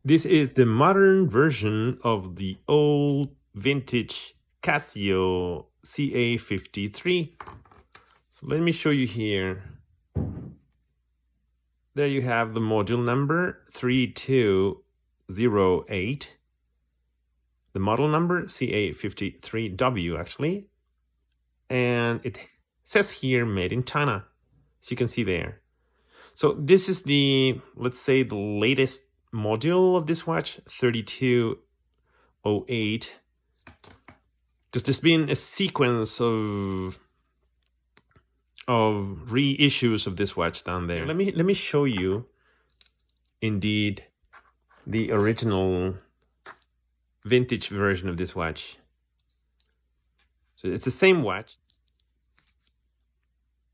This is the modern version of the old vintage Casio CA53. So let me show you here. There you have the module number 3208. The model number CA53W actually. And it says here made in China, as you can see there. So this is the, let's say, the latest module of this watch, 3208, because there's been a sequence of reissues of this watch down there. Let me show you indeed the original vintage version of this watch. So it's the same watch,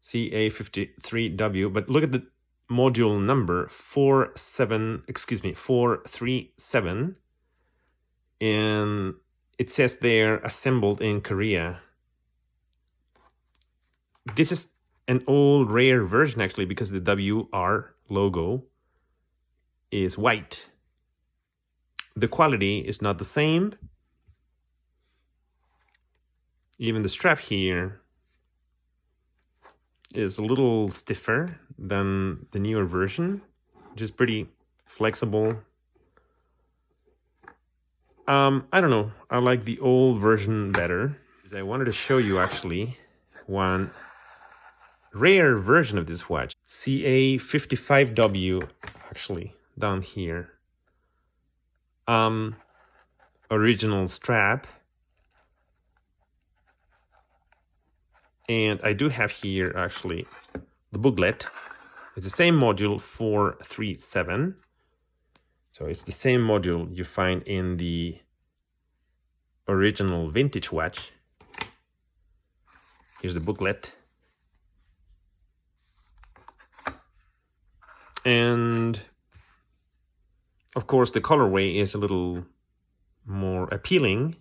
CA53W, but look at the module number 437, and it says they're assembled in Korea. This is an old rare version actually, because the WR logo is white. The quality is not the same. Even the strap here is a little stiffer than the newer version, which is pretty flexible. I don't know, I like the old version better. I wanted to show you actually one rare version of this watch, CA55W, actually down here. Original strap. And I do have here actually the booklet. It's the same module 437. So it's the same module you find in the original vintage watch. Here's the booklet. And of course the colorway is a little more appealing.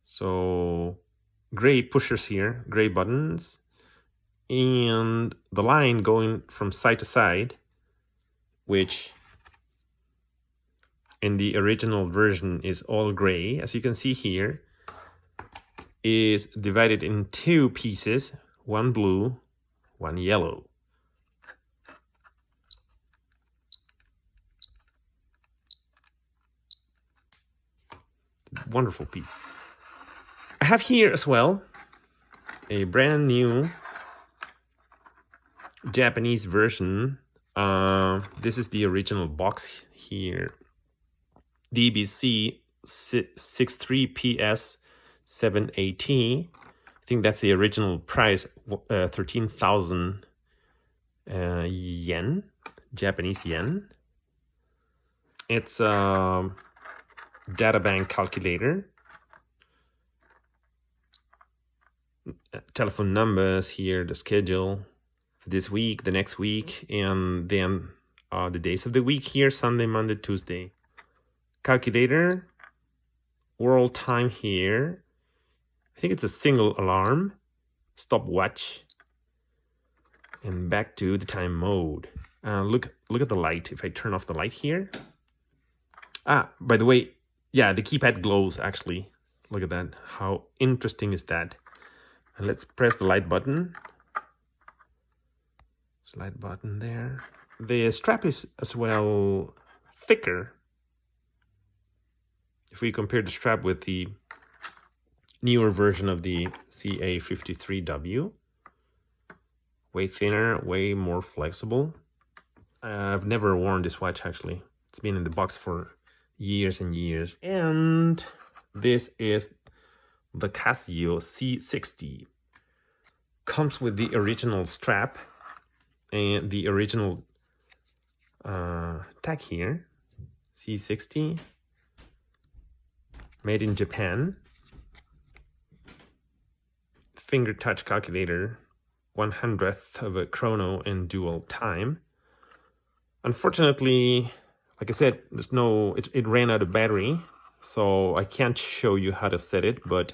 So gray pushers here, gray buttons, and the line going from side to side, which in the original version is all gray, as you can see here, is divided in two pieces, one blue, one yellow. Wonderful piece. I have here as well a brand new Japanese version. This is the original box here. DBC 63PS 7AT. I think that's the original price, 13,000 yen, Japanese yen. It's a data bank calculator. Telephone numbers here, the schedule for this week, the next week, and then the days of the week here, Sunday, Monday, Tuesday. Calculator, world time here. I think it's a single alarm, stopwatch, and back to the time mode. Look at the light. If I turn off the light here. By the way, yeah, the keypad glows actually. Look at that. How interesting is that? And let's press the light button. Light button there. The strap is as well thicker. If we compare the strap with the newer version of the CA53W, way thinner, way more flexible. I've never worn this watch actually. It's been in the box for years and years. And this is the Casio C60. Comes with the original strap and the original tag here. C60, made in Japan. Finger touch calculator, 1/100th of a chrono in dual time. Unfortunately, like I said, there's no, it ran out of battery, so I can't show you how to set it, but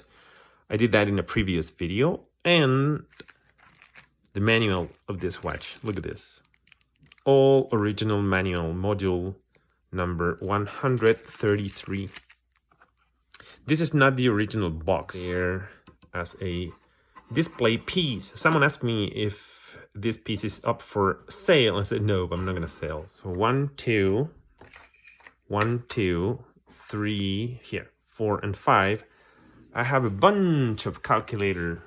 I did that in a previous video. And the manual of this watch, look at this. All original manual, module number 133. This is not the original box here as a display piece. Someone asked me if this piece is up for sale. I said, no, I'm not gonna sell. So 1, 2, 1, 2, 3, here, 4 and 5. I have a bunch of Casio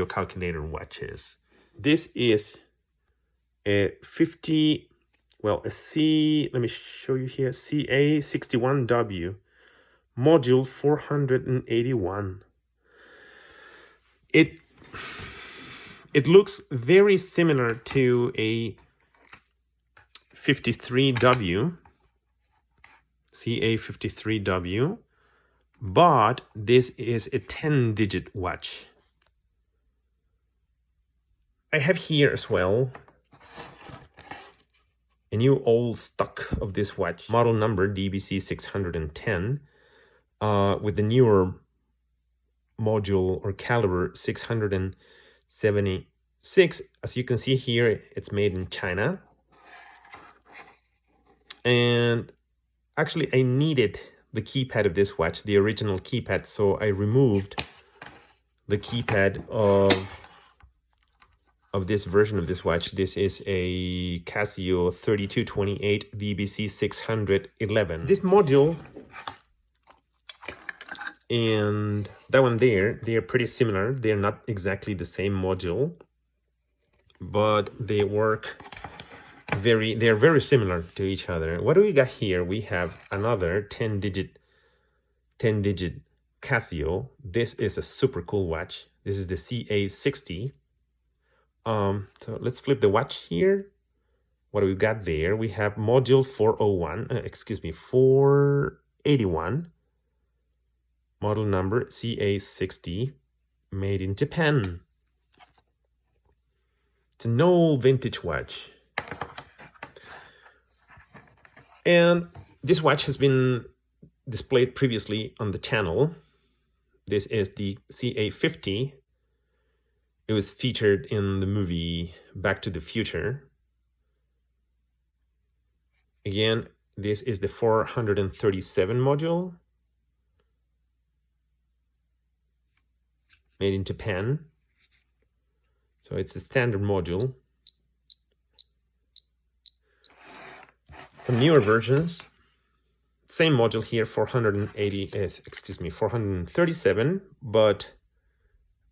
calculator watches. This is a 50, well, a let me show you here, CA61W, module 481. It looks very similar to a 53W, CA53W, but this is a 10-digit watch. I have here as well a new old stock of this watch, model number DBC 610, with the newer module or caliber 676. As you can see here, it's made in China. And actually, I needed the keypad of this watch, the original keypad, so I removed the keypad of this version of this watch. This is a Casio 3228 DBC 611. This module and that one there, they are pretty similar. They're not exactly the same module, but they work they're very similar to each other. What do we got here? We have another 10-digit Casio. This is a super cool watch. This is the CA60. So let's flip the watch here. What do we got there? We have module 481, model number CA60, made in Japan. It's an old vintage watch. And this watch has been displayed previously on the channel. This is the CA50. It was featured in the movie Back to the Future. Again, this is the 437 module, made in Japan. So it's a standard module. Some newer versions. Same module here, 437, but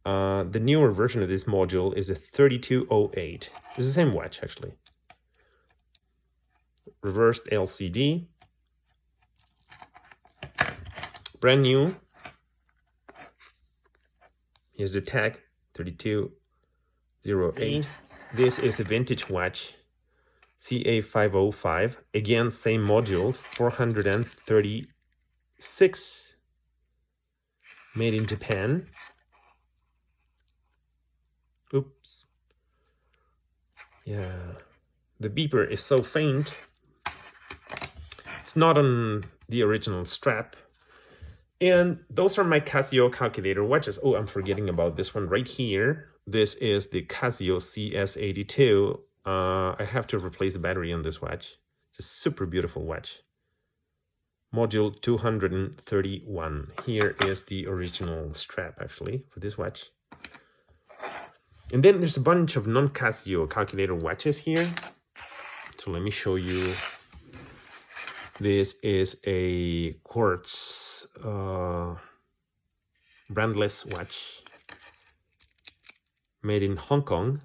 the newer version of this module is a 3208. It's the same watch, actually. Reversed LCD. Brand new. Here's the tag, 3208. This is a vintage watch, CA505. Again, same module, 436. Made in Japan. Oops. Yeah. The beeper is so faint. It's not on the original strap. And those are my Casio calculator watches. Oh, I'm forgetting about this one right here. This is the Casio CS82. I have to replace the battery on this watch. It's a super beautiful watch. Module 231. Here is the original strap, actually, for this watch. And then there's a bunch of non-Casio calculator watches here. So let me show you. This is a quartz brandless watch made in Hong Kong.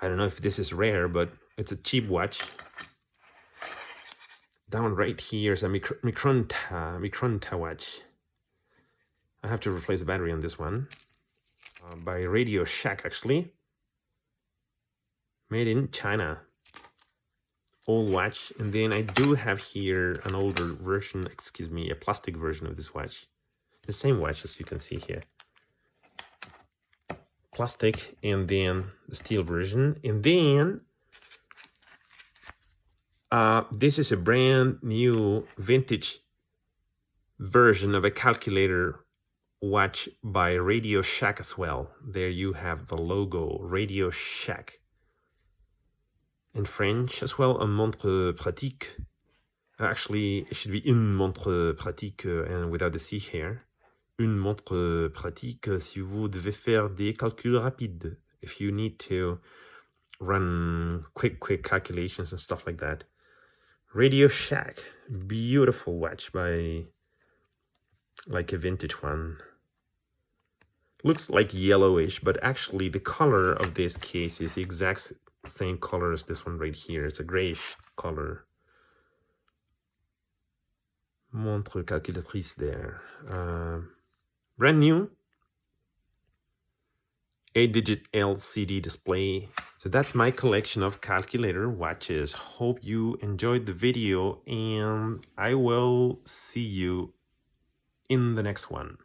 I don't know if this is rare, but it's a cheap watch. That one right here is a Micronta watch. I have to replace the battery on this one. By Radio Shack, actually. Made in China. Old watch. And then I do have here an older version, a plastic version of this watch. The same watch as you can see here. Plastic, and then the steel version. And then this is a brand new vintage version of a calculator watch by Radio Shack as well. There you have the logo, Radio Shack. In French as well, un montre pratique. Actually, it should be une montre pratique and without the C here. Une montre pratique si vous devez faire des calculs rapides. If you need to run quick calculations and stuff like that. Radio Shack, beautiful watch by like a vintage one. Looks like yellowish, but actually the color of this case is the exact same color as this one right here. It's a grayish color. Montre calculatrice there. Brand new. 8-digit LCD display. So that's my collection of calculator watches. Hope you enjoyed the video, and I will see you in the next one.